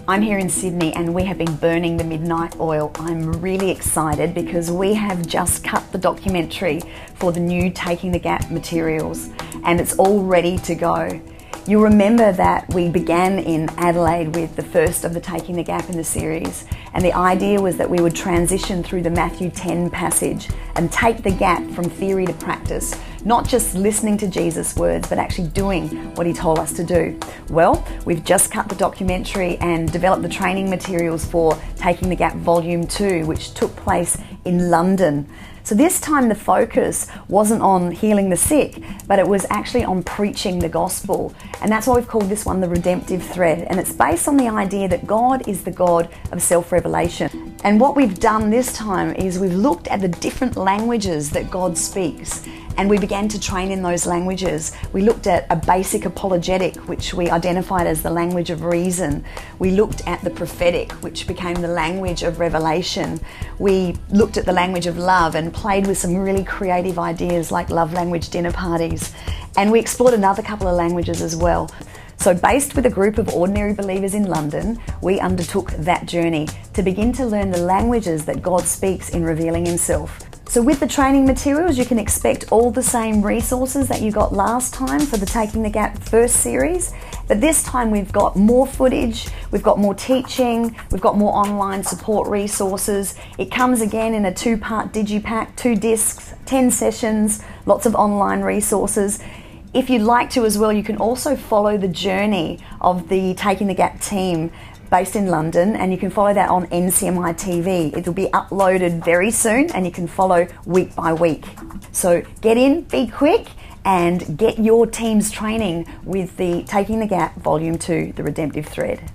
I'm here in Sydney and we have been burning the midnight oil. I'm really excited because we have just cut the documentary for the new Taking the Gap materials and it's all ready to go. You'll remember that we began in Adelaide with the first of the Taking the Gap in the series, and the idea was that we would transition through the Matthew 10 passage and take the gap from theory to practice, not just listening to Jesus' words, but actually doing what he told us to do. Well, we've just cut the documentary and developed the training materials for Taking the Gap Volume 2, which took place in London. So this time the focus wasn't on healing the sick, but it was actually on preaching the gospel. And that's why we've called this one the Redemptive thread. And it's based on the idea that God is the God of self-revelation. And what we've done this time is we've looked at the different languages that God speaks, and we began to train in those languages. We looked at a basic apologetic, which we identified as the language of reason. We looked at the prophetic, which became the language of revelation. We looked at the language of love and played with some really creative ideas like love language dinner parties. And we explored another couple of languages as well. So based with a group of ordinary believers in London, we undertook that journey to begin to learn the languages that God speaks in revealing himself. So with the training materials, you can expect all the same resources that you got last time for the Taking the Gap first series, but this time we've got more footage, we've got more teaching, we've got more online support resources. It comes again in a 2-part digipack, 2 discs, 10 sessions, lots of online resources. If you'd like to as well, you can also follow the journey of the Taking the Gap team based in London, and you can follow that on NCMI TV. It'll be uploaded very soon and you can follow week by week. So get in, be quick, and get your team's training with the Taking the Gap Volume 2, the Redemptive Thread.